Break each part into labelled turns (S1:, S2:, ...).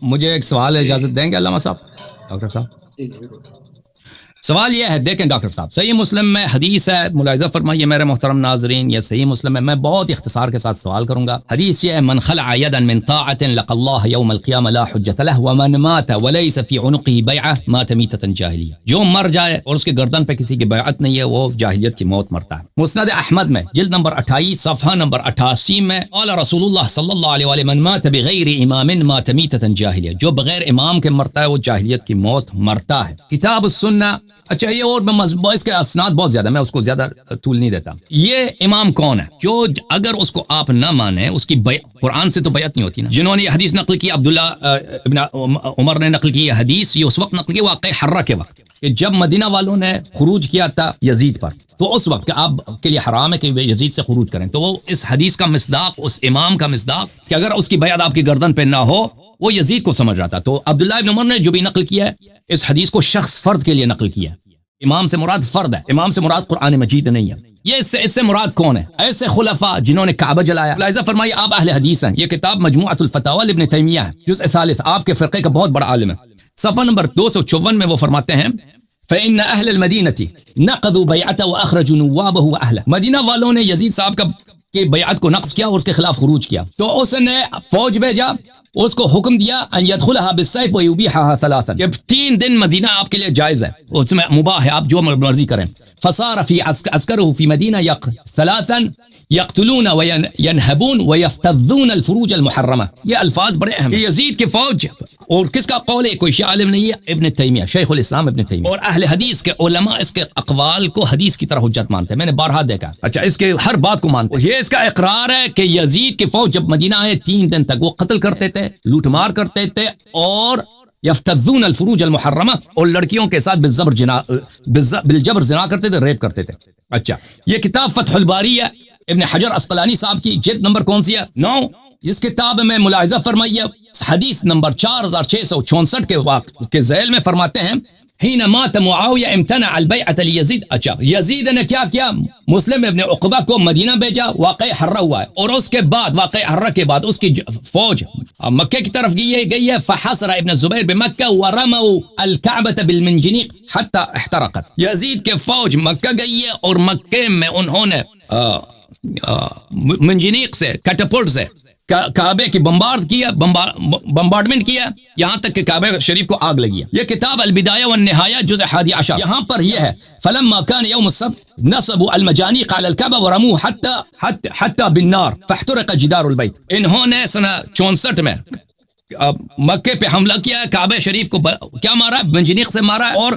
S1: مجھے ایک سوال اجازت دیں گے علامہ صاحب، ڈاکٹر صاحب؟ سوال یہ ہے، دیکھیں ڈاکٹر صاحب، صحیح مسلم میں حدیث ہے، ملاحظہ فرمائیے میرے محترم ناظرین، یہ صحیح مسلم میں، میں بہت اختصار کے ساتھ سوال کروں گا۔ حدیث یہ ہے، من خلع یدا من طاعۃ لقى الله یوم القیامہ لا حجۃ له ومن مات وليس في عنقه بیعۃ مات میتۃ جاہلیہ، جو مر جائے اور اس کے گردن پہ کسی کی بیعت نہیں ہے وہ جاہلیت کی موت مرتا ہے۔ مسند احمد میں جلد نمبر 28 صفحہ نمبر 88 میں قال رسول اللہ صلی اللہ علیہ وآلہ من مات بغیر امام مات میتۃ جاہلیہ، جو بغیر امام کے مرتا ہے وہ جاہلیت کی موت مرتا ہے۔ کتاب السنہ، اچھا یہ اور اس کے اسناد بہت زیادہ، میں اس کو زیادہ طول نہیں دیتا۔ یہ امام کون ہے جو اگر اس کو آپ نہ مانیں، اس کی قرآن سے تو بیعت نہیں ہوتی نا۔ جنہوں نے یہ حدیث نقل کی، عبداللہ ابن عمر نے نقل کی یہ حدیث، یہ اس وقت نقل کی واقع حرہ کے وقت کہ جب مدینہ والوں نے خروج کیا تھا یزید پر، تو اس وقت کہ آپ کے لیے حرام ہے کہ یزید سے خروج کریں، تو وہ اس حدیث کا مصداق، اس امام کا مصداق کہ اگر اس کی بیعت آپ کی گردن پہ نہ ہو، وہ یزید کو سمجھ رہا تھا۔ تو عبداللہ ابن عمر نے جو بھی نقل کیا ہے اس حدیث کو شخص فرد کے لیے نقل کیا ہے۔ امام سے مراد فرد ہے، امام سے مراد قرآن مجید نہیں ہے۔ یہ اس سے مراد کون ہے؟ ایسے خلفاء جنہوں نے کعبہ جلایا۔ ملاحظہ فرمائیے، آپ اہل حدیث ہیں۔ یہ کتاب مجموعۃ الفتاوی ابن تیمیہ ہے، جزء ثالث، آپ کے فرقے کا بہت بڑا عالم ہے۔ صفحہ نمبر 254 میں وہ فرماتے ہیں فإن أهل المدينة نقضوا بيعته وأخرجوا نوابه وأهله، مدینہ والوں نے یزید صاحب کی بیعت کو نقض کیا اور اس کے خلاف خروج کیا، تو اس نے فوج بھیجا، اس کو حکم دیا ان يدخلها بالسيف ويبيحها ثلاثا، کہ 3 دن مدینہ آپ کے لیے جائز ہے، اس میں مباح ہے، آپ جو مرضی کریں۔ فصار في عسكره في مدينة ثلاثا يقتلون وينهبون ويفتضون الفروج المحرمة، یہ الفاظ بڑے اہم ہیں کہ یزید کی فوج، اور کس کا قول ہے؟ کوئی شیعہ عالم نہیں ہے، ابن تیمیہ، شیخ الاسلام ابن تیمیہ، اور اہل حدیث کے علماء اس کے اقوال کو حدیث کی طرح حجت مانتے ہیں، میں نے بارہا دیکھا۔ اچھا، اس کے ہر بات کو مانتے ہیں۔ یہ اس کا اقرار ہے کہ یزید کی فوج جب مدینہ آئے 3 دن تک وہ قتل کرتے تھے، لوٹ مار کرتے تھے، اور یفتضون الفروج المحرمہ، اور لڑکیوں کے ساتھ بالجبر زنا کرتے تھے، ریپ کرتے تھے۔ اچھا، یہ کتاب فتح الباری ہے، ابن حجر عسقلانی صاحب کی، جلد نمبر کون سی ہے؟ 9۔ اس کتاب میں ملاحظہ فرمائیے، حدیث نمبر 4666 کے ذیل میں فرماتے ہیں حین مات معاویہ امتنع البیعۃ لیزید۔ اچھا، یزید نے کیا کیا؟ مسلم ابن عقبہ کو مدینہ بھیجا، واقع حرہ ہوا ہے، اور اس کے بعد واقع حرہ کے بعد اس کی فوج مکہ کی طرف گئی ہے۔ فحصر ابن الزبیر بمکہ ورموا الکعبۃ بالمنجنیق حتی احترقت، یزید کے فوج مکہ گئی ہے اور مکہ میں انہوں نے منجنیق سے، کیٹاپلٹ سے کعبے کی بمبارڈمنٹ کیا، یہاں تک کہ کعبہ شریف کو آگ لگی ہے۔ یہ کتاب البدایہ والنہایہ جزء 11، یہاں پر یہ ہے فلما كان يوم السبت نصبوا المجانيق على الكعبة ورموه حتى بالنار فاحترق جدار البيت، انہوں نے سنہ 64 میں مکے پہ حملہ کیا، کعبہ شریف کو کیا مارا؟ منجنیق سے مارا اور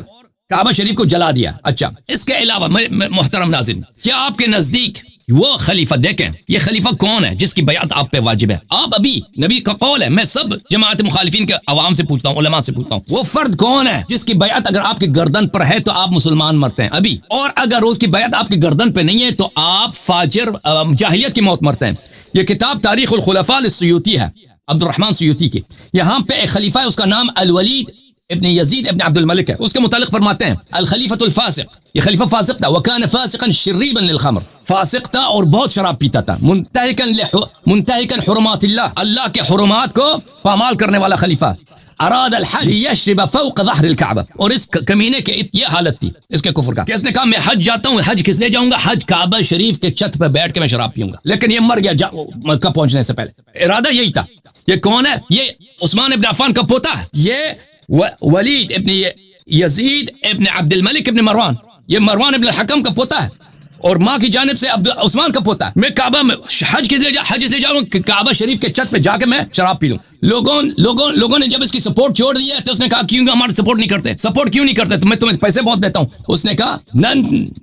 S1: کعبہ شریف کو جلا دیا۔ اچھا، اس کے علاوہ محترم ناظرین، کیا آپ کے نزدیک وہ خلیفہ، دیکھیں یہ خلیفہ کون ہے جس کی بیعت آپ پہ واجب ہے؟ آپ ابھی نبی کا قول ہے، میں سب جماعت مخالفین کے عوام سے پوچھتا ہوں، علماء سے پوچھتا ہوں، وہ فرد کون ہے جس کی بیعت اگر آپ کی گردن پر ہے تو آپ مسلمان مرتے ہیں ابھی، اور اگر اس کی بیعت آپ کی گردن پہ نہیں ہے تو آپ فاجر جاہلیت کی موت مرتے ہیں۔ یہ کتاب تاریخ الخلفاء للسیوطی ہے، عبد الرحمن سیوطی کی، یہاں پہ ایک خلیفہ ہے، اس کا نام الولید ابن یزید ابن عبد الملک ہے، اس کے متعلق فرماتے ہیں الخلیفۃ الفاسق، یہ خلیفہ فاسق تھا، وکان فاسقا شریبا للخمر، فاسق تھا اور بہت شراب پیتا تھا، منتہکا حرمات اللہ، اللہ کے حرمات کو پامال کرنے والا خلیفہ، اراد الحج یشرب فوق ظہر الکعبہ، اور اس کمینے کے یہ حالت تھی اس کے کفر کا کہ اس نے کہا میں حج جاتا ہوں، حج کس لے جاؤں گا؟ حج کعبہ شریف کے چھت پہ بیٹھ کے میں شراب پیوں گا، لیکن یہ مر گیا مکہ پہنچنے سے پہلے، ارادہ یہی تھا۔ یہ کون ہے؟ یہ عثمان ابن عفان کا پوتا ہے، یہ ولید ابن یزید ابن عبد الملک ابن مروان، یہ مروان ابن الحکم کا پوتا ہے، اور ماں کی جانب سے عثمان کا پوتا ہے۔ میں کعبہ میں حج کس لے جاؤں کہ کعبہ شریف کے چھت پہ جا کے میں شراب پی لوں۔ لوگوں نے جب اس کی سپورٹ چھوڑ دی ہے تو اس نے کہا کیوں ہمارا سپورٹ نہیں کرتے؟ سپورٹ کیوں نہیں کرتے؟ تو میں تمہیں پیسے بہت دیتا ہوں۔ اس نے کہا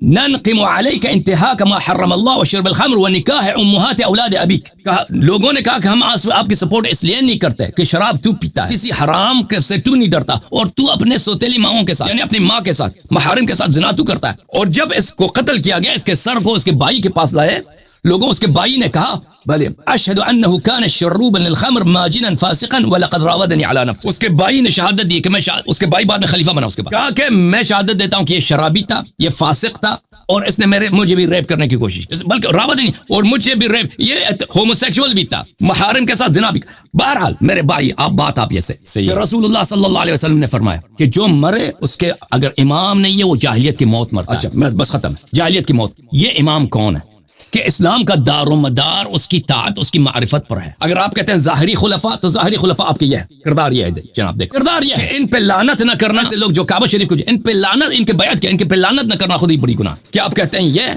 S1: ننقم علیک انتہاک ما حرم اللہ وشرب الخمر ونکاح امہات اولاد ابیک، لوگوں نے کہا کہ ہم آپ کی سپورٹ اس لیے نہیں کرتے کہ شراب تو پیتا ہے، کسی حرام سے تو نہیں ڈرتا، اور تو اپنے سوتیلی ماؤں کے ساتھ، یعنی اپنی ماں کے ساتھ، محارم کے ساتھ زنا تو کرتا ہے۔ اور جب اس کو قتل کیا گیا، اس کے سر کو اس کے بھائی کے پاس لائے لوگوں، اس کے بھائی نے کہا بھلے اشہد انہ کان شروبا للخمر ماجنا فاسقا ولقد راودنی علی نفسہ، اس کے بھائی نے شہادت دی کہ اس کے بھائی بعد میں خلیفہ بنا، اس کے بعد کہا کہ میں شہادت دیتا ہوں کہ یہ شرابی تھا، یہ فاسق تھا، اور اس نے مجھے بھی ریپ کرنے کی کوشش کی، بلکہ راوت نہیں، اور مجھے بھی ریپ، یہ ہوموسیکشول بھی تھا، محارم کے ساتھ زنا بھی۔ بہرحال میرے بھائی آپ یہ سے رسول اللہ صلی اللہ علیہ وسلم نے فرمایا کہ جو مرے اس کے اگر امام نہیں ہے وہ جاہلیت کی موت مرتا ہے۔ اچھا بس ختم، جاہلیت کی موت۔ یہ امام کون ہے کہ اسلام کا دار و مدار اس کی طاعت، اس کی معرفت پر ہے۔ اگر آپ کہتے ہیں ظاہری خلفاء، تو ظاہری خلفاء آپ کے یہ ہے، کردار یہ ہے جناب، دیکھ کردار یہ ہے، ان پہ لعنت نہ کرنا سے لوگ جو کعبہ شریف کو ان پہ لعنت، ان کے بیعت کیا، ان کے پہ لعنت نہ کرنا خود ہی بڑی گناہ۔ کیا آپ کہتے ہیں یہ،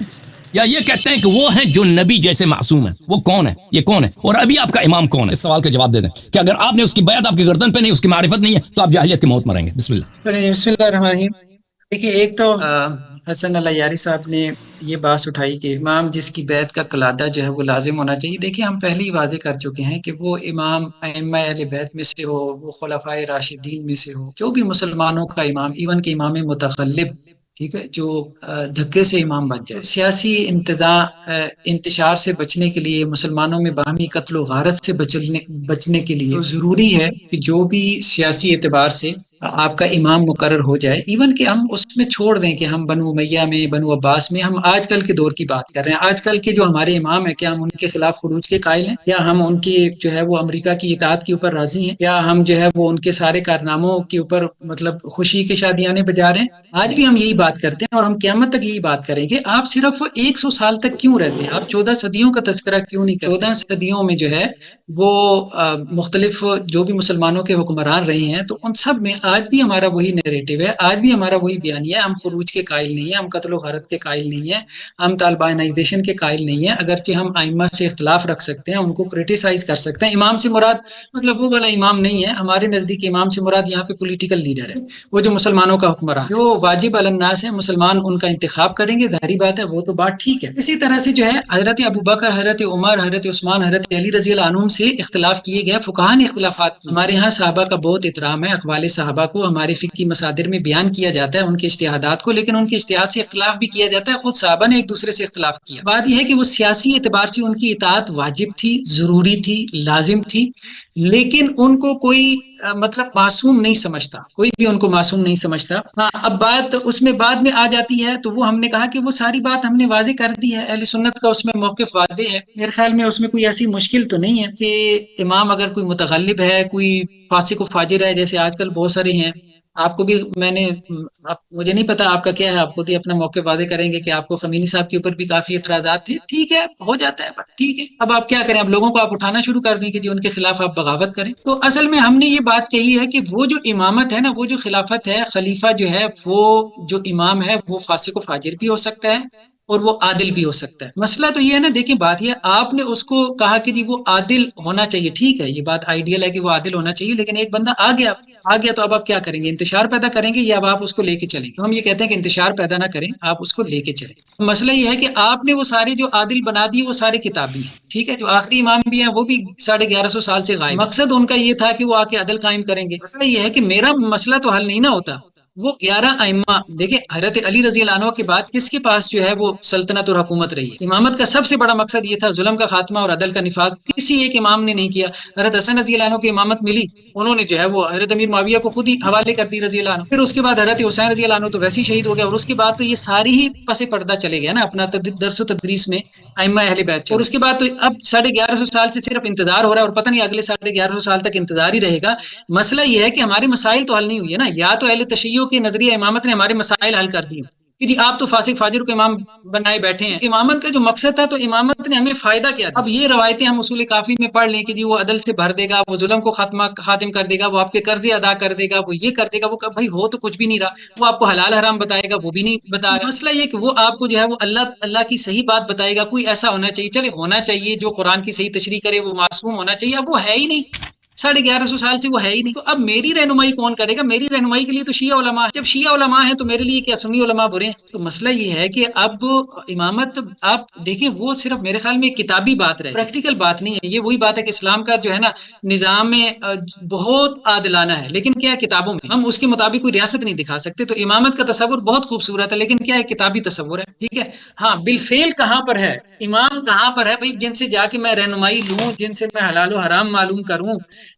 S1: یا یہ کہتے ہیں کہ وہ ہیں جو نبی جیسے معصوم ہیں؟ وہ کون ہے، یہ کون ہے؟ اور ابھی آپ کا امام کون ہے؟ اس سوال کا جواب دے دیں کہ اگر آپ نے اس کی بیعت آپ کی گردن پہ نہیں، اس کی معرفت نہیں ہے، تو آپ جاہلیت کی موت مریں گے۔ بسم اللہ۔
S2: بسم اللہ الرحمن الرحیم۔ دیکھیے، ایک تو حسن اللہ یاری صاحب نے یہ بات اٹھائی کہ امام جس کی بیعت کا قلادہ جو ہے وہ لازم ہونا چاہیے۔ دیکھیے، ہم پہلے ہی واضح کر چکے ہیں کہ وہ امام ائمہ اہل بیت میں سے ہو، وہ خلفائے راشدین میں سے ہو، جو بھی مسلمانوں کا امام، ایون کہ امام متخلف، ٹھیک ہے، جو دھکے سے امام بن جائے، سیاسی انتشار سے بچنے کے لیے، مسلمانوں میں باہمی قتل و غارت سے بچنے کے لیے ضروری ہے کہ جو بھی سیاسی اعتبار سے آپ کا امام مقرر ہو جائے، ایون کہ ہم اس میں چھوڑ دیں کہ ہم بنو امیہ میں، بنو عباس میں، ہم آج کل کے دور کی بات کر رہے ہیں۔ آج کل کے جو ہمارے امام ہیں، کیا ہم ان کے خلاف خروج کے قائل ہیں، یا ہم ان کی جو ہے وہ امریکہ کی اطاعت کے اوپر راضی ہیں، یا ہم جو ہے وہ ان کے سارے کارناموں کے اوپر مطلب خوشی کے شادیانے بجا رہے ہیں؟ آج بھی ہم یہی بات کرتے ہیں، اور ہم قیامت تک یہی بات کریں گے۔ آپ صرف 100 سال تک کیوں رہتے ہیں؟ آپ 14 صدیوں کا تذکرہ کیوں نہیں کرتے؟ 14 صدیوں میں جو ہے وہ مختلف جو بھی مسلمانوں کے حکمران رہے ہیں، تو ان سب میں آج بھی ہمارا وہی نیریٹو ہے، آج بھی ہمارا وہی بیانیہ ہے۔ ہم خروج کے قائل نہیں ہیں، ہم قتل و غارت کے قائل نہیں ہیں، ہم طالبانائزیشن کے قائل نہیں ہیں، اگرچہ ہم ائمہ سے اختلاف رکھ سکتے ہیں، ان کو کرٹیسائز کر سکتے ہیں۔ امام سے مراد مطلب وہ والا امام نہیں ہے، ہمارے نزدیک امام سے مراد یہاں پہ پولیٹیکل لیڈر ہے، وہ جو مسلمانوں کا حکمران، جو واجب علی الناس ہے، مسلمان ان کا انتخاب کریں گے، ظاہری بات ہے، وہ تو بات ٹھیک ہے۔ اسی طرح سے جو ہے حضرت ابوبکر، حضرت عمر، حضرت عثمان، حضرت علی رضی اللہ عنہم سے اختلاف کیے گئے، فقہاء نے اختلافات کیے۔ ہمارے ہاں صحابہ کا بہت احترام ہے، اقوال صحابہ کو ہمارے فقہی مصادر میں بیان کیا جاتا ہے، ان کے اجتہادات کو، لیکن ان کے اجتہاد سے اختلاف بھی کیا جاتا ہے، خود صحابہ نے ایک دوسرے سے اختلاف کیا۔ بات یہ ہے کہ وہ سیاسی اعتبار سے ان کی اطاعت واجب تھی، ضروری تھی، لازم تھی، لیکن ان کو کوئی مطلب معصوم نہیں سمجھتا، کوئی بھی ان کو معصوم نہیں سمجھتا۔ ہاں، اب بات اس میں بعد میں آ جاتی ہے، تو وہ ہم نے کہا کہ وہ ساری بات ہم نے واضح کر دی ہے، اہل سنت کا اس میں موقف واضح ہے۔ میرے خیال میں اس میں کوئی ایسی مشکل تو نہیں ہے کہ امام اگر کوئی متغلب ہے، کوئی فاسق و فاجر ہے، جیسے آج کل بہت سارے ہیں۔ آپ کو بھی میں نے، مجھے نہیں پتا آپ کا کیا ہے، آپ خود ہی اپنا موقع واضح کریں گے کہ آپ کو خمینی صاحب کے اوپر بھی کافی اعتراضات تھے، ٹھیک ہے، ہو جاتا ہے، ٹھیک ہے۔ اب آپ کیا کریں، اب لوگوں کو آپ اٹھانا شروع کر دیں کہ جی ان کے خلاف آپ بغاوت کریں۔ تو اصل میں ہم نے یہ بات کہی ہے کہ وہ جو امامت ہے نا، وہ جو خلافت ہے، خلیفہ جو ہے، وہ جو امام ہے، وہ فاسق و فاجر بھی ہو سکتا ہے اور وہ عادل بھی ہو سکتا ہے۔ مسئلہ تو یہ ہے نا، دیکھیں بات یہ، آپ نے اس کو کہا کہ جی وہ عادل ہونا چاہیے، ٹھیک ہے، یہ بات آئیڈیل ہے کہ وہ عادل ہونا چاہیے، لیکن ایک بندہ آ گیا تو اب آپ کیا کریں گے؟ انتشار پیدا کریں گے یا اب آپ اس کو لے کے چلیں گے؟ تو ہم یہ کہتے ہیں کہ انتشار پیدا نہ کریں، آپ اس کو لے کے چلیں۔ مسئلہ یہ ہے کہ آپ نے وہ سارے جو عادل بنا دیے، وہ سارے کتابی ہیں، ٹھیک ہے، جو آخری امام بھی ہیں وہ بھی 1150 سال سے غائب۔ مقصد ان کا یہ تھا کہ وہ آ کے عدل قائم کریں گے۔ مسئلہ یہ ہے کہ میرا مسئلہ تو حل نہیں نہ ہوتا، وہ 11 ائمہ، دیکھیں حضرت علی رضی اللہ عنہ کے بعد کس کے پاس جو ہے وہ سلطنت اور حکومت رہی ہے؟ امامت کا سب سے بڑا مقصد یہ تھا، ظلم کا خاتمہ اور عدل کا نفاذ، کسی ایک امام نے نہیں کیا۔ حضرت حسن رضی اللہ عنہ کی امامت ملی، انہوں نے جو ہے وہ حضرت امیر معاویہ کو خود ہی حوالے کر دی رضی اللہ عنہ، پھر اس کے بعد حضرت حسین رضی اللہ عنہ تو ویسے ہی شہید ہو گیا، اور اس کے بعد تو یہ ساری ہی پس پردہ چلے گئے نا اپنا درس و تدریس میں ائمہ اہل بیت، اور اس کے بعد تو اب 1150 سال سے صرف انتظار ہو رہا ہے، اور پتہ نہیں اگلے 1150 سال تک انتظار ہی رہے گا۔ مسئلہ یہ ہے کہ ہمارے مسائل تو حل نہیں ہوئی ہے نا، یا تو اہل تشیع کے نظریہ امامت نے ہمارے مسائل حل کر دیے کہ جی آپ تو فاسق فاجر کو امام بنائے بیٹھے ہیں۔ امامت کا جو مقصد تھا، تو امامت نے ہمیں فائدہ کیا دیا؟ اب یہ روایتیں ہم اصول کافی میں پڑھ لیں کہ جی وہ عدل سے بھر دے گا، وہ ظلم کو خاتم کر دے گا، وہ آپ کے قرضے ادا کر دے گا، وہ یہ کر دے گا، وہ بھائی ہو تو کچھ بھی نہیں رہا، وہ آپ کو حلال حرام بتائے گا، وہ بھی نہیں بتا رہا۔ مسئلہ یہ کہ وہ آپ کو جو ہے وہ اللہ کی صحیح بات بتائے گا، کوئی ایسا ہونا چاہیے، چلے ہونا چاہیے جو قرآن کی صحیح تشریح کرے، وہ معصوم ہونا چاہیے، اب وہ ہے ہی نہیں، 1150 سال سے وہ ہے ہی نہیں، تو اب میری رہنمائی کون کرے گا؟ میری رہنمائی کے لیے تو شیعہ علماء ہے، جب شیعہ علماء ہیں تو میرے لیے کیا سنی علماء برے ہیں؟ تو مسئلہ یہ ہے کہ اب امامت، آپ دیکھیں وہ صرف میرے خیال میں کتابی بات رہے، پریکٹیکل بات نہیں ہے۔ یہ وہی بات ہے کہ اسلام کا جو ہے نا نظام بہت عادلانہ ہے، لیکن کیا ہے کتابوں میں ہم اس کے مطابق کوئی ریاست نہیں دکھا سکتے۔ تو امامت کا تصور بہت خوبصورت ہے، لیکن کیا ہے کتابی تصور ہے، ٹھیک ہے۔ ہاں بالفعل کہاں پر ہے امام، کہاں پر ہے بھائی جن سے جا کے میں رہنمائی لوں، جن سے میں حلال و حرام معلوم کروں،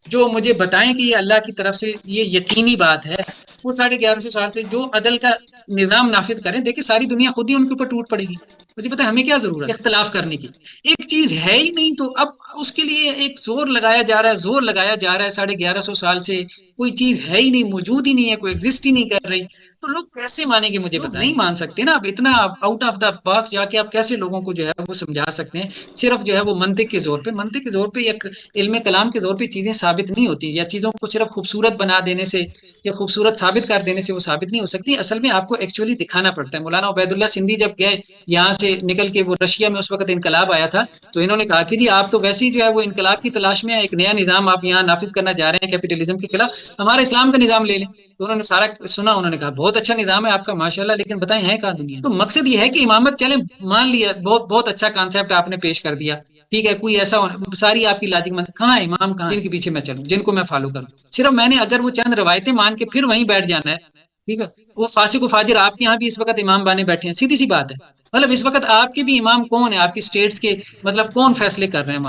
S2: جو مجھے بتائیں کہ یہ اللہ کی طرف سے یہ یقینی بات ہے، وہ 1150 سال سے جو عدل کا نظام نافذ کریں، دیکھیں ساری دنیا خود ہی ان کے اوپر ٹوٹ پڑے گی. مجھے پتا ہے ہمیں کیا ضرورت ہے اختلاف کرنے کی، ایک چیز ہے ہی نہیں تو اب اس کے لیے ایک زور لگایا جا رہا ہے 1150 سال سے کوئی چیز ہے ہی نہیں، موجود ہی نہیں ہے، کوئی ایگزسٹ ہی نہیں کر رہی، تو لوگ کیسے مانیں گے؟ مجھے پتا نہیں مان سکتے نا. اب اتنا آؤٹ آف دا باکس جا کے آپ کیسے لوگوں کو جو ہے وہ سمجھا سکتے ہیں؟ صرف جو ہے وہ منطق کے زور پہ یا علم کلام کے زور پہ چیزیں ثابت نہیں ہوتی، یا چیزوں کو صرف خوبصورت بنا دینے سے یا خوبصورت ثابت کر دینے سے وہ ثابت نہیں ہو سکتی. اصل میں آپ کو ایکچولی دکھانا پڑتا ہے. مولانا عبید اللہ سندھی جب گئے یہاں سے نکل کے، وہ رشیا میں اس وقت انقلاب آیا تھا، تو انہوں نے کہا کہ جی آپ تو ویسے ہی جو ہے وہ انقلاب کی تلاش میں ایک نیا نظام آپ یہاں نافذ کرنا جا رہے ہیں کیپیٹلزم کے خلاف، ہمارا اسلام کا نظام لے لیں. تو انہوں نے سارا سنا، انہوں نے کہا بہت اچھا نظام ہے آپ کا ماشاءاللہ، لیکن بتائیں ہے کہاں دنیا؟ تو مقصد یہ ہے کہ امامت چلیں مان لیا، بہت اچھا کانسیپٹ آپ نے پیش کر دیا، ٹھیک ہے، کوئی ایسا ساری آپ کی لاجک مند، کہاں ہے امام؟ کہاں جن کے پیچھے میں چلوں، جن کو میں فالو کروں؟ صرف میں نے اگر وہ چند روایتیں مان کے پھر وہیں بیٹھ جانا ہے، ٹھیک ہے. وہ فاسق و فاجر آپ کے یہاں بھی اس وقت امام بانے بیٹھے ہیں، سیدھی سی بات ہے. مطلب اس وقت آپ کے بھی امام کون ہے؟ آپ کی سٹیٹس کے مطلب کون فیصلے کر رہے ہیں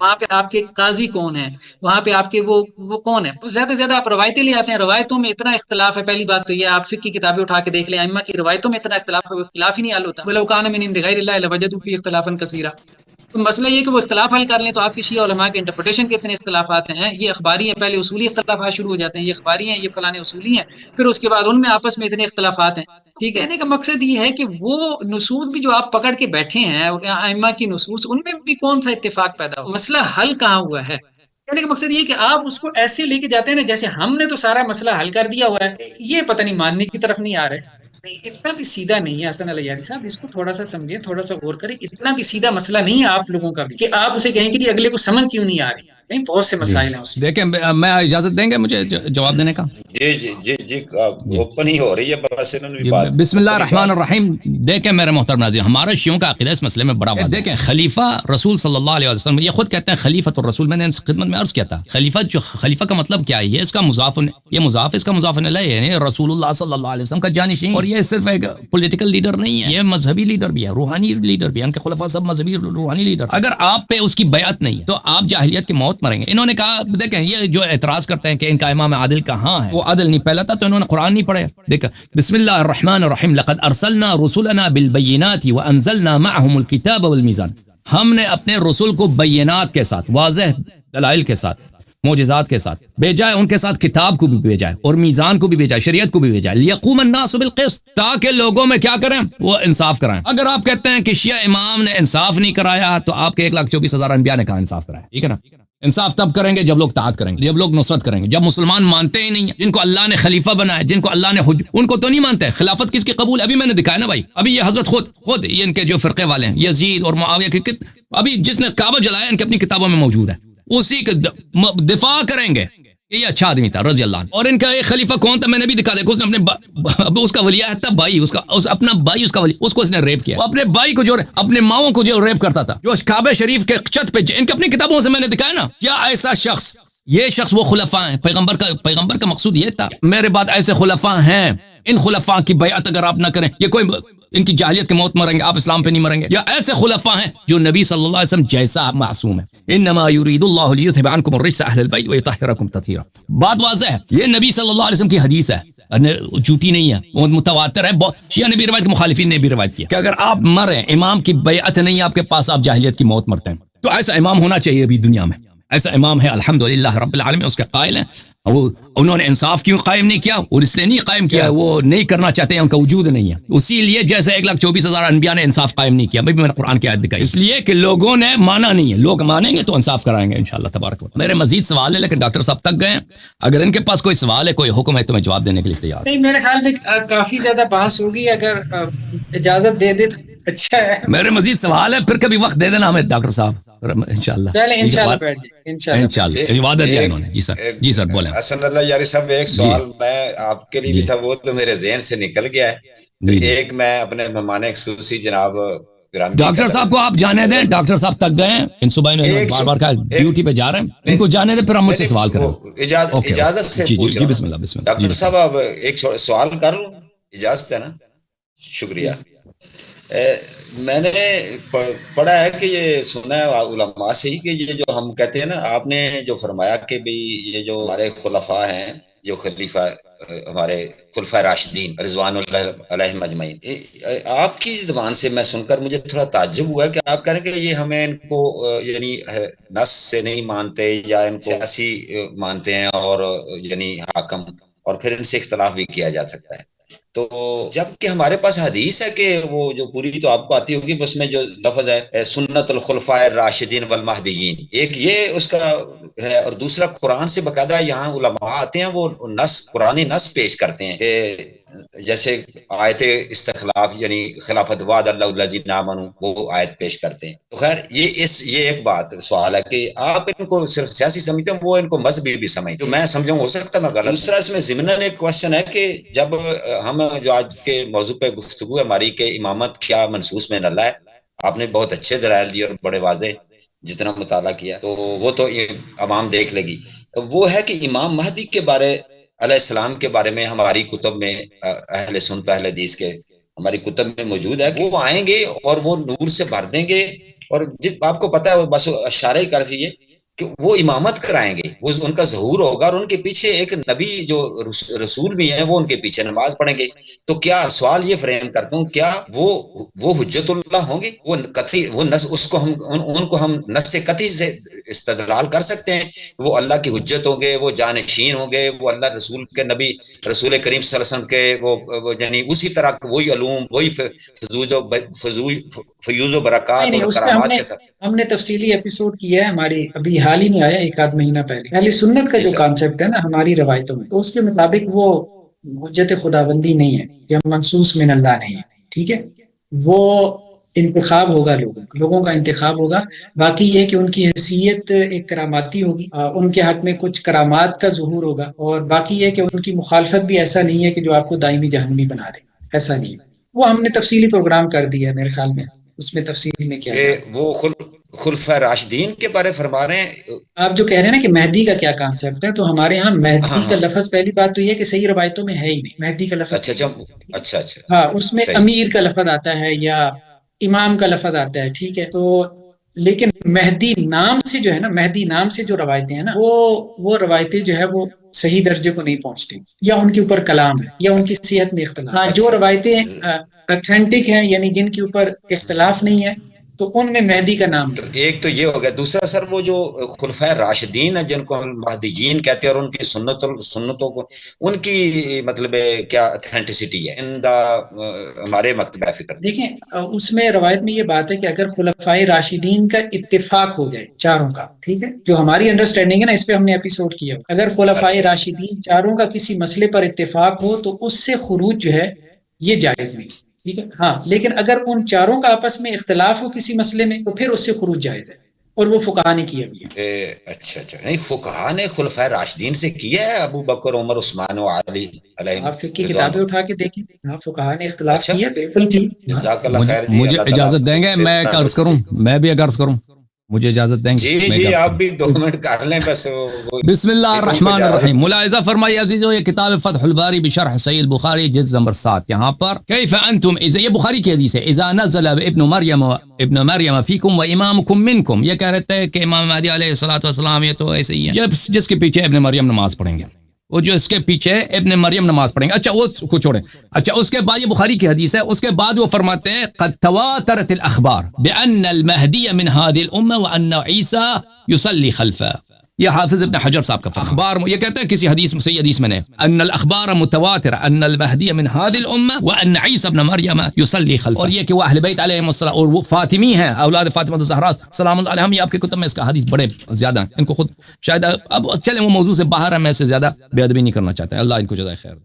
S2: وہاں پہ آپ کے قاضی کون ہیں؟ وہاں پہ آپ کے وہ کون ہے؟ زیادہ سے زیادہ آپ روایتیں لے آتے ہیں، روایتوں میں اتنا اختلاف ہے. پہلی بات تو یہ آپ فقہ کی کتابیں اٹھا کے دیکھ لیں، ائمہ کی روایتوں میں اتنا اختلاف ہے، وہ اختلاف ہی نہیں حل ہوتا. وَلَوْ كَانَ مِنْ عِنْدِ غَيْرِ اللَّهِ لَوَجَدُوا فِيهِ اخْتِلَافًا كَثِيرًا. تو مسئلہ یہ کہ وہ اختلاف حل کر لیں تو آپ کی شیعہ علماء کے انٹرپریٹیشن کے اتنے اختلافات ہیں. یہ اخباری ہیں، پہلے اصولی اختلافات شروع ہو جاتے ہیں، یہ اخباری ہیں، یہ فلانے اصولی ہیں، پھر اس کے بعد ان میں آپس میں اتنے اختلافات ہیں. ٹھیک ہے، کہنے کا مقصد یہ ہے کہ وہ نصوص بھی جو آپ پکڑ کے بیٹھے ہیں ائمہ کی نصوص، ان میں بھی کون سا اتفاق پیدا ہو؟ مسئلہ حل کہاں ہوا ہے؟ کہنے کا مقصد یہ کہ آپ اس کو ایسے لے کے جاتے ہیں نا جیسے ہم نے تو سارا مسئلہ حل کر دیا ہوا ہے، یہ پتہ نہیں ماننے کی طرف نہیں آ رہے. نہیں، اتنا بھی سیدھا نہیں ہے حسن الیاری صاحب، اس کو تھوڑا سا سمجھیں، تھوڑا سا غور کریں. اتنا بھی سیدھا مسئلہ نہیں ہے آپ لوگوں کا بھی کہ آپ اسے کہیں کہ جی اگلے کو سمجھ کیوں نہیں آ رہی. نہیں، بہت سے
S1: جی
S2: مسائل ہیں اس میں.
S1: دیکھیں، میں اجازت دیں گے مجھے جواب دینے کا؟
S3: جی جی جی جی
S1: جی
S3: اوپن ہی ہو رہی ہے، بس انہوں نے بھی
S1: جی،
S3: بات
S1: بسم اللہ
S3: اوپن ہی
S1: الرحمن
S3: بات.
S1: الرحیم. دیکھیں میرے محترم ناظرین، ہمارا شیعوں کا عقیدہ اس مسئلے میں بڑا واضح ہے. دیکھیں خلیفہ رسول صلی اللہ علیہ وسلم یہ خود کہتے ہیں خلیفۃ الرسول. میں نے ان خدمت میں عرض کیا تھا خلیفہ کا مطلب کیا ہے؟ یہ اس کا مضاف، یہ مضاف اس کا مضاف الیہ ہے، رسول اللہ صلی اللہ علیہ وسلم کا جانشین. اور یہ صرف ایک پولیٹیکل لیڈر نہیں ہے، یہ مذہبی لیڈر بھی ہے، روحانی لیڈر بھی ہے. ان کے خلفاء سب مذہبی روحانی لیڈر. اگر آپ پہ اس کی بیعت نہیں ہے تو آپ جاہلیت کی موت مریں گے. انہوں نے کہا، دیکھیں یہ جو اعتراض کرتے ہیں کہ ان کا امام عادل کہاں ہے، وہ عادل نہیں پہلا تھا تو انہوں نے قرآن نہیں پڑھے. دیکھیں بسم اللہ الرحمن الرحیم، لقد ارسلنا رسلنا بالبینات وانزلنا معهم الكتاب والمیزان. ہم نے اپنے رسول کو بینات کے ساتھ، واضح دلائل کے ساتھ، معجزات کے ساتھ بھیجا ہے، ان کے ساتھ کتاب کو بھی بھیجا ہے اور میزان کو بھی بھیجا ہے، شریعت کو بھی بھیجا ہے، لیقوم الناس بالقسط، تاکہ لوگوں میں کیا کریں؟ وہ انصاف کرائیں. اگر آپ کہتے ہیں کہ شیعہ امام نے انصاف نہیں کرایا تو آپ کے 1,24,000 انبیاء نے کہا انصاف کرایا. ٹھیک ہے نا؟ انصاف تب کریں گے جب لوگ طاعت کریں گے، جب لوگ نصرت کریں گے. جب مسلمان مانتے ہی نہیں ہیں، جن کو اللہ نے خلیفہ بنایا، جن کو اللہ نے ان کو تو نہیں مانتے. خلافت کس کی قبول؟ ابھی میں نے دکھایا نا بھائی، ابھی یہ حضرت خود یہ ان کے جو فرقے والے ہیں، یزید اور معاویہ کے، ابھی جس نے کعبہ جلایا ان کی اپنی کتابوں میں موجود ہے، اسی کے دفاع کریں گے کہ یہ اچھا آدمی تھا رضی اللہ عنہ. اور ان کا ایک خلیفہ کون تھا میں نے بھی دکھا دیا، اس نے اپنے اس کا ولیعہد تھا بھائی، اپنا بھائی اس کا ولی، اس کو اس نے ریپ کیا. وہ اپنے بھائی کو جو اپنے ماؤں کو جو ریپ کرتا تھا، جو کعبہ شریف کے چھت پہ، ان کی اپنی کتابوں سے میں نے دکھایا نا. کیا ایسا شخص، یہ شخص وہ خلفاء ہیں، پیغمبر کا مقصود یہ تھا میرے بعد ایسے خلفاء ہیں، ان خلفاء کی بیعت اگر آپ نہ کریں، یہ کوئی ان کی جاہلیت کی موت مریں گے، آپ اسلام پہ نہیں مریں گے. یا ایسے خلفاء ہیں جو نبی صلی اللہ علیہ وسلم جیسا معصوم ہے، انما یرید اللہ لیذھب عنکم الرجس اہل البیت ویطہرکم تطہیرا. بات واضح ہے، یہ نبی صلی اللہ علیہ وسلم کی حدیث ہے، جھوٹی نہیں ہے، وہ متواتر ہے. شیعہ نے بھی روایت کی، مخالفین نے بھی روایت کیا کہ اگر آپ مریں، امام کی بیعت نہیں ہے آپ کے پاس، آپ جاہلیت کی موت مرتے ہیں. تو ایسا امام ہونا چاہیے ابھی دنیا میں. ایسا امام ہے الحمدللہ رب العالمین، اس کے قائل ہیں. وہ انہوں نے انصاف کیوں قائم نہیں کیا؟ اور اس لیے نہیں قائم کیا، وہ نہیں کرنا چاہتے ہیں، ان کا وجود نہیں ہے. اسی لیے جیسے 1,24,000 انبیاء نے انصاف قائم نہیں کیا، میں نے قرآن کی آیت دکھائی، اس لیے کہ لوگوں نے مانا نہیں ہے. لوگ مانیں گے تو انصاف کرائیں گے انشاءاللہ تبارک و تعالی. میرے مزید سوال ہے لیکن ڈاکٹر صاحب تک گئے ہیں، اگر ان کے پاس کوئی سوال ہے، کوئی حکم ہے تو میں جواب دینے کے لیے تیار.
S2: نہیں، میرے خیال میں کافی زیادہ بحث ہوگی، اگر اجازت دے دے تو اچھا ہے.
S1: میرے مزید سوال ہے، پھر کبھی وقت دے دینا ہمیں ڈاکٹر صاحب انشاءاللہ.
S2: چلیں انشاءاللہ
S1: انشاءاللہ وعدہ دیا انہوں نے. جی سر، جی سر بولیں.
S3: حسن اللہ یاری صاحب، ایک سوال میں آپ کے لیے بھی تھا، وہ تو میرے ذہن سے نکل گیا ہے. ایک میں اپنے مہمان خصوصی جناب
S1: ڈاکٹر صاحب کو آپ جانے دیں، ڈاکٹر صاحب تک گئے ہیں، ان صبح بار بار کا ڈیوٹی پہ جا رہے ہیں، ان کو جانے دیں، پھر ہم مجھ سے سوال کریں.
S3: اجازت سے
S1: جی بسم اللہ بسم اللہ.
S3: ڈاکٹر صاحب اب ایک سوال کر لوں، اجازت ہے نا؟ شکریہ. میں نے پڑھا ہے کہ یہ سنا ہے علماء سے ہی کہ یہ جو ہم کہتے ہیں نا، آپ نے جو فرمایا کہ بھی یہ جو ہمارے خلفاء ہیں، جو خلیفہ ہمارے خلفاء راشدین رضوان اللہ علیہم اجمعین، آپ کی زبان سے میں سن کر مجھے تھوڑا تعجب ہوا کہ آپ کہہ رہے ہیں کہ یہ ہمیں ان کو یعنی نص سے نہیں مانتے یا ان کو ایسی مانتے ہیں، اور یعنی حاکم، اور پھر ان سے اختلاف بھی کیا جا سکتا ہے. تو جب کہ ہمارے پاس حدیث ہے کہ وہ جو پوری تو آپ کو آتی ہوگی، اس میں جو لفظ ہے سنت الخلفاء الراشدین والمہدیین، ایک یہ اس کا ہے، اور دوسرا قرآن سے باقاعدہ یہاں علماء آتے ہیں، وہ نص قرآنی نص پیش کرتے ہیں کہ جیسے آیت استخلاف یعنی خلافت وعد اللہ الذین آمنوا، وہ آیت پیش کرتے ہیں. تو خیر یہ ایک بات سوال ہے کہ آپ ان کو صرف سیاسی سمجھتے ہیں، وہ ان کو مذہبی بھی سمجھتے ہیں. میں سمجھوں ہو سکتا ہے میں غلط. دوسرا اس میں ضمناً ایک کوشچن ہے کہ جب ہم جو آج کے موضوع پہ گفتگو ہے ہماری کہ امامت کیا منصوص میں اللہ ہے، آپ نے بہت اچھے دلائل دیے اور بڑے واضح جتنا مطالعہ کیا، تو وہ تو عوام دیکھ لے گی. وہ ہے کہ امام مہدی کے بارے علیہ السلام کے بارے میں ہماری کتب میں، اہل سنت اہل حدیث کے ہماری کتب میں موجود ہے کہ وہ آئیں گے اور وہ نور سے بھر دیں گے، اور آپ کو پتا ہے بس اشارہ ہی کر دیے کہ وہ امامت کرائیں گے، وہ ان کا ظہور ہوگا، اور ان کے پیچھے ایک نبی جو رسول بھی ہیں وہ ان کے پیچھے نماز پڑھیں گے. تو کیا سوال یہ فریم کرتا ہوں، کیا وہ حجت اللہ ہوں گے؟ وہ قطعی وہ نص اس کو ہم ان کو ہم نص قطعی سے استدلال کر سکتے ہیں کہ وہ اللہ کی حجت ہوں گے، وہ جانشین ہوں گے، وہ اللہ رسول کے نبی رسول کریم صلی اللہ علیہ وسلم کے وہ یعنی اسی طرح وہی علوم، وہی فیوز و برکات اور کرامات کے ساتھ.
S2: ہم نے تفصیلی ایپیسوڈ کیا ہے، ہماری ابھی حال ہی میں آیا 1 آدھ مہینہ پہلے. اہل سنت کا جو کانسیپٹ ہے نا ہماری روایتوں میں، تو اس کے مطابق وہ حجت خداوندی نہیں ہے یا منصوص من اللہ نہیں ہے. ٹھیک ہے، وہ انتخاب ہوگا، لوگوں کا انتخاب ہوگا. باقی یہ کہ ان کی حیثیت ایک کراماتی ہوگی، ان کے حق میں کچھ کرامات کا ظہور ہوگا، اور باقی یہ کہ ان کی مخالفت بھی ایسا نہیں ہے کہ جو آپ کو دائمی جہنمی بنا دے، ایسا نہیں ہے. وہ ہم نے تفصیلی پروگرام کر دیا ہے میرے خیال میں، اس میں تفصیل میں کیا ہے.
S3: وہ خلفاء راشدین کے بارے فرما رہے ہیں.
S2: آپ جو کہہ رہے ہیں نا کہ مہدی کا کیا کانسیپٹ ہے، تو ہمارے ہاں مہدی کا لفظ، پہلی بات تو یہ کہ صحیح روایتوں میں ہے ہی نہیں مہدی کا لفظ.
S3: اچھا
S2: ہاں، اس میں امیر کا لفظ آتا ہے یا امام کا لفظ آتا ہے. ٹھیک ہے، تو لیکن مہدی نام سے جو ہے نا، مہدی نام سے جو روایتیں ہیں نا، وہ روایتیں جو ہے وہ صحیح درجے کو نہیں پہنچتی، یا ان کے اوپر کلام ہے یا ان کی صحت میں اختلاف. ہاں، جو روایتیں اتھینٹک ہیں یعنی جن کے اوپر اختلاف نہیں ہے، تو ان میں مہدی کا نام
S3: تو ایک تو یہ ہو گیا. دوسرا سر وہ جو خلفاء راشدین ہیں جن کو ہم مہدیین کہتے ہیں، اور ان کی سنتوں کو ان کی مطلب کیا اتھینٹسٹی ہے ہمارے مکتبہ فکر؟
S2: دیکھیں، اس میں روایت میں یہ بات ہے کہ اگر خلفاء راشدین کا اتفاق ہو جائے چاروں کا، ٹھیک ہے، جو ہماری انڈرسٹینڈنگ ہے نا، اس پہ ہم نے ایپیسوڈ کیا، اگر خلفاء راشدین چاروں کا کسی مسئلے پر اتفاق ہو تو اس سے خروج جو ہے یہ جائز نہیں. ٹھیک ہے، ہاں، لیکن اگر ان چاروں کا آپس میں اختلاف ہو کسی مسئلے میں تو پھر اس سے خروج جائز ہے، اور وہ فقہا نے کیا بھی ہے.
S3: اچھا نہیں، فقہا نے خلفاء راشدین سے کیا ہے، ابو بکر، عمر، عثمان و علی علیہ.
S2: آپ فقہ کی کتابیں اٹھا کے دیکھیں، فقہا نے اختلاف کیا.
S3: جزاک اللہ خیر.
S1: مجھے اجازت دیں گے میں ایک عرض کروں، میں بھی ایک عرض کروں، مجھے اجازت دیں گے؟
S3: جی آپ بھی 2 منٹ کر لیں بس.
S1: بسم اللہ الرحمن الرحیم. ملاحظہ فرمائیے عزیزو، یہ کتاب فتح الباری بشرح صحیح البخاری جلد نمبر 7. یہاں پر کیف انتم، یہ بخاری کی حدیث ہے، اذا نزل ابن مریم فیکم و امامکم منکم. یہ کہہ رہتے ہیں کہ امام مہدی علیہ الصلوۃ والسلام یہ تو ایسے ہی ہے جس کے پیچھے ابن مریم نماز پڑھیں گے، وہ جو اس کے پیچھے ابن مریم نماز پڑھیں گے. اچھا وہ کو چھوڑیں. اچھا اس کے بعد یہ بخاری کی حدیث ہے، اس کے بعد وہ فرماتے ہیں قد تواترت الاخبار بان المہدی من هذه الامه وان عیسی یصلی خلفه. یہ حافظ ابن حجر صاحب کا اخبار، یہ کہتے ہیں کسی حدیث میں، صحیح حدیث میں نے، ان الاخبار متواتر ان المہدی من هذه الامه وان عیسی ابن مریم یصلی خلفه. اور یہ کہ وہ اہل بیت علیہم السلام اور وہ فاطمی ہیں، اولاد فاطمہ الزہرا سلام اللہ علیہم. یہ آپ کی کتب میں اس کا حدیث بڑے زیادہ ہیں، ان کو خود شاید اب چلیں وہ موضوع سے باہر ہے، میں اس سے زیادہ بے ادبی نہیں کرنا چاہتا. اللہ ان کو جزائے خیر.